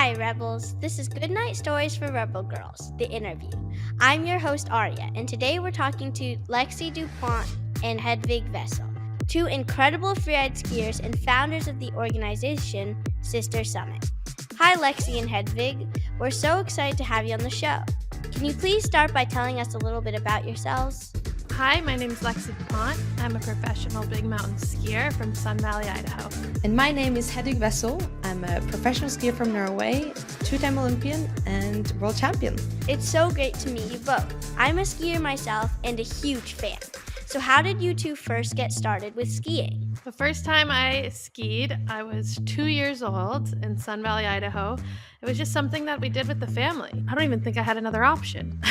Hi, Rebels. This is Goodnight Stories for Rebel Girls, the interview. I'm your host, Aria, and today we're talking to Lexi duPont and Hedvig Wessel, two incredible freeride skiers and founders of the organization Sister Summit. Hi, Lexi and Hedvig. We're so excited to have you on the show. Can you please start by telling us a little bit about yourselves? Hi, my name is Lexi duPont. I'm a professional big mountain skier from Sun Valley, Idaho. And my name is Hedvig Wessel. I'm a professional skier from Norway, two-time Olympian and world champion. It's so great to meet you both. I'm a skier myself and a huge fan. So how did you two first get started with skiing? The first time I skied, I was 2 years old in Sun Valley, Idaho. It was just something that we did with the family. I don't even think I had another option.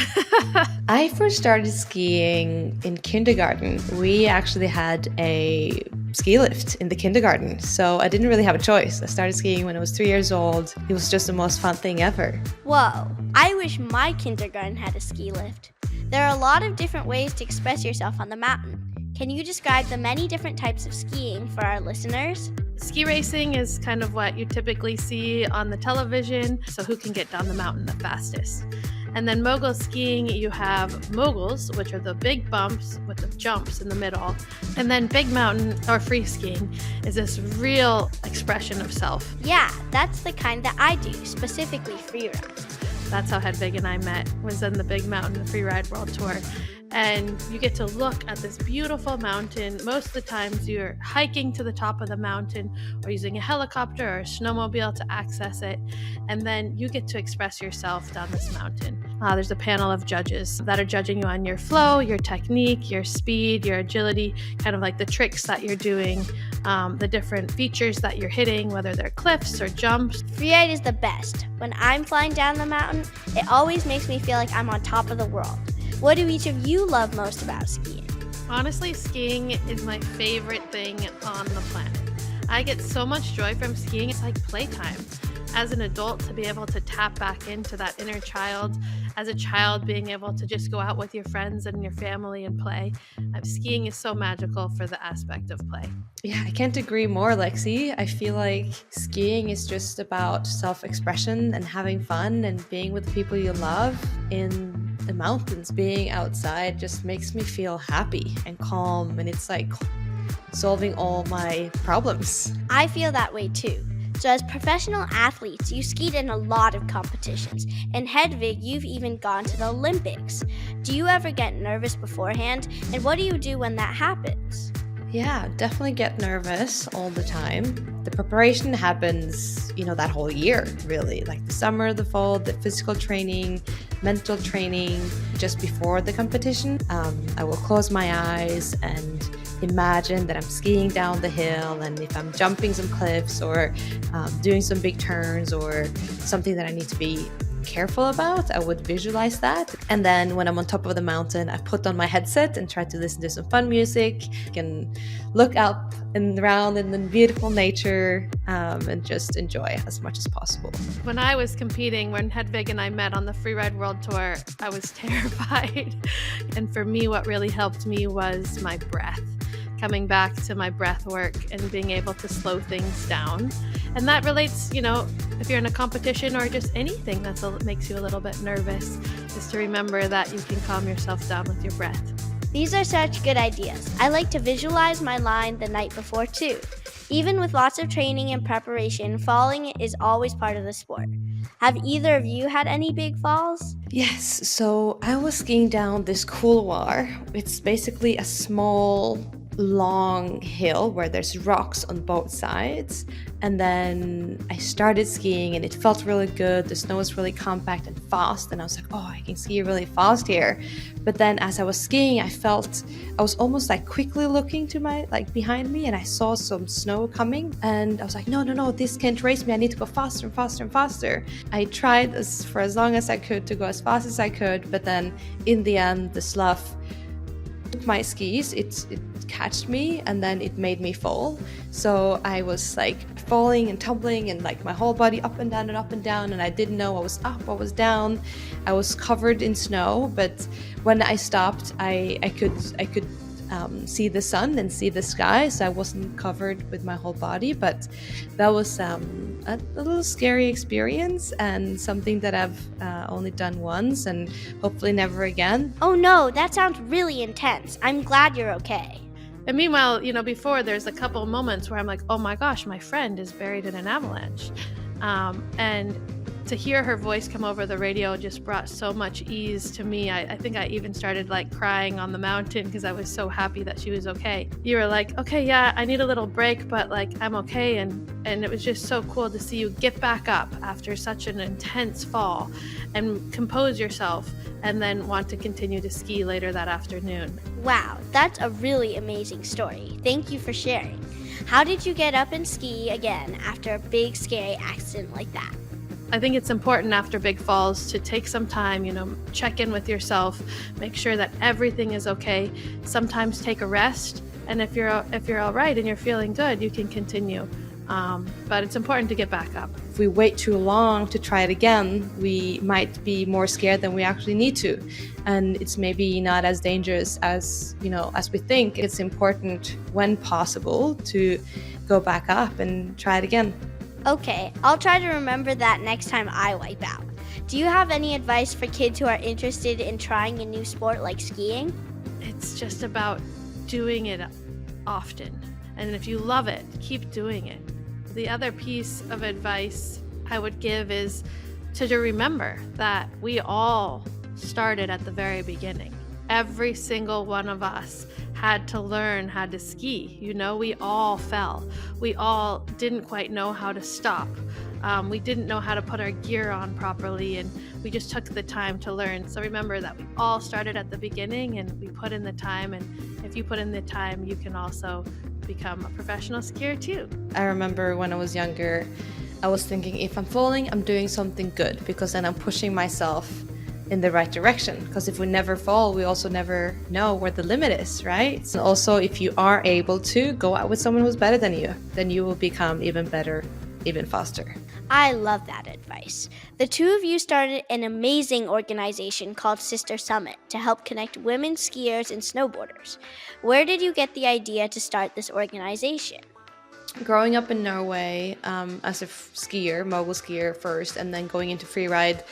I first started skiing in kindergarten. We actually had a ski lift in the kindergarten, so I didn't really have a choice. I started skiing when I was 3 years old. It was just the most fun thing ever. Whoa, I wish my kindergarten had a ski lift. There are a lot of different ways to express yourself on the mountain. Can you describe the many different types of skiing for our listeners? Ski racing is kind of what you typically see on the television, so who can get down the mountain the fastest. And then mogul skiing, you have moguls, which are the big bumps with the jumps in the middle. And then big mountain or free skiing is this real expression of self. Yeah, that's the kind that I do, specifically freeride. That's how Hedvig and I met, was in the Big Mountain Freeride World Tour. And you get to look at this beautiful mountain. Most of the times you're hiking to the top of the mountain or using a helicopter or a snowmobile to access it. And then you get to express yourself down this mountain. There's a panel of judges that are judging you on your flow, your technique, your speed, your agility, kind of like the tricks that you're doing, the different features that you're hitting, whether they're cliffs or jumps. Freeride is the best. When I'm flying down the mountain, it always makes me feel like I'm on top of the world. What do each of you love most about skiing? Honestly, skiing is my favorite thing on the planet. I get so much joy from skiing. It's like playtime. As an adult, to be able to tap back into that inner child, as a child being able to just go out with your friends and your family and play. Skiing is so magical for the aspect of play. Yeah, I can't agree more, Lexi. I feel like skiing is just about self-expression and having fun and being with the people you love in the mountains. Being outside just makes me feel happy and calm, and it's like solving all my problems. I feel that way too. So as professional athletes, you skied in a lot of competitions. And Hedvig, you've even gone to the Olympics. Do you ever get nervous beforehand? And what do you do when that happens? Yeah, definitely get nervous all the time. The preparation happens, that whole year, really. Like the summer, the fall, the physical training, mental training, just before the competition. I will close my eyes and imagine that I'm skiing down the hill, and if I'm jumping some cliffs or doing some big turns or something that I need to be careful about, I would visualize that. And then when I'm on top of the mountain, I put on my headset and try to listen to some fun music and look up and around in the beautiful nature and just enjoy as much as possible. When I was competing, when Hedvig and I met on the Freeride World Tour, I was terrified. And for me, what really helped me was my breath. Coming back to my breath work and being able to slow things down. And that relates, if you're in a competition or just anything that makes you a little bit nervous, is to remember that you can calm yourself down with your breath. These are such good ideas. I like to visualize my line the night before too. Even with lots of training and preparation, falling is always part of the sport. Have either of you had any big falls? Yes, so I was skiing down this couloir. It's basically a small long hill where there's rocks on both sides, and then I started skiing and it felt really good. The snow was really compact and fast, and I was like, oh, I can ski really fast here. But then as I was skiing, I was almost like quickly looking to my behind me, and I saw some snow coming, and I was like, no, this can't race me. I need to go faster and faster and faster. I tried for as long as I could to go as fast as I could, but then in the end the slough took my skis, it catched me, and then it made me fall. So I was falling and tumbling, and my whole body up and down, and I didn't know I was up, I was down. I was covered in snow, but when I stopped, I could see the sun and see the sky, so I wasn't covered with my whole body. But that was a little scary experience, and something that I've only done once and hopefully never again. Oh no, that sounds really intense. I'm glad you're okay. And meanwhile, before, there's a couple of moments where I'm like, oh my gosh, my friend is buried in an avalanche. And to hear her voice come over the radio just brought so much ease to me. I think I even started crying on the mountain because I was so happy that she was okay. You were like, okay, yeah, I need a little break, but I'm okay. And it was just so cool to see you get back up after such an intense fall and compose yourself and then want to continue to ski later that afternoon. Wow, that's a really amazing story. Thank you for sharing. How did you get up and ski again after a big, scary accident like that? I think it's important after big falls to take some time, check in with yourself, make sure that everything is okay. Sometimes take a rest, and if you're all right and you're feeling good, you can continue. But it's important to get back up. If we wait too long to try it again, we might be more scared than we actually need to, and it's maybe not as dangerous as we think. It's important, when possible, to go back up and try it again. Okay, I'll try to remember that next time I wipe out. Do you have any advice for kids who are interested in trying a new sport like skiing? It's just about doing it often. And if you love it, keep doing it. The other piece of advice I would give is to remember that we all started at the very beginning. Every single one of us had to learn how to ski. We all fell. We all didn't quite know how to stop. We didn't know how to put our gear on properly, and we just took the time to learn. So remember that we all started at the beginning, and we put in the time, and if you put in the time, you can also become a professional skier too. I remember when I was younger, I was thinking, if I'm falling, I'm doing something good, because then I'm pushing myself in the right direction. Because if we never fall, we also never know where the limit is, right? And also, if you are able to go out with someone who's better than you, then you will become even better, even faster. I love that advice. The two of you started an amazing organization called Sister Summit to help connect women skiers and snowboarders. Where did you get the idea to start this organization? Growing up in Norway as a skier, mogul skier first, and then going into freeride,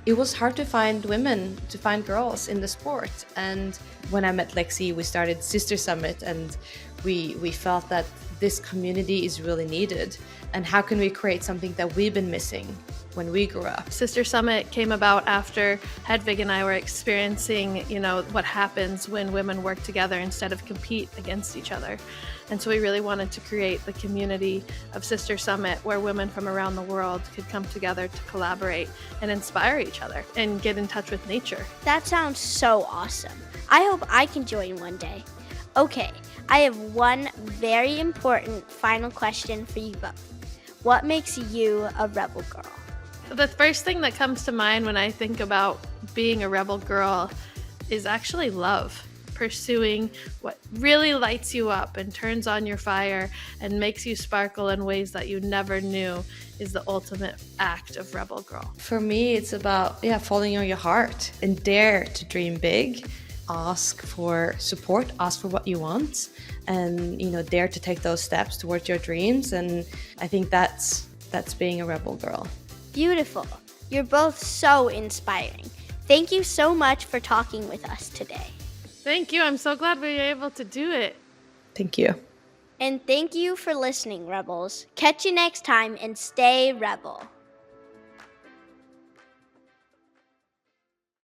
it was hard to find women, to find girls in the sport. And when I met Lexi, we started Sister Summit, and we felt that this community is really needed. And how can we create something that we've been missing when we grew up? Sister Summit came about after Hedvig and I were experiencing, what happens when women work together instead of compete against each other. And so we really wanted to create the community of Sister Summit where women from around the world could come together to collaborate and inspire each other and get in touch with nature. That sounds so awesome. I hope I can join one day. Okay, I have one very important final question for you both. What makes you a rebel girl? The first thing that comes to mind when I think about being a rebel girl is actually love. Pursuing what really lights you up and turns on your fire and makes you sparkle in ways that you never knew is the ultimate act of rebel girl. For me, it's about following your heart and dare to dream big. Ask for support, ask for what you want, and dare to take those steps towards your dreams. And I think that's being a rebel girl. Beautiful. You're both so inspiring. Thank you so much for talking with us today. Thank you. I'm so glad we were able to do it. Thank you. And thank you for listening, Rebels. Catch you next time and stay rebel.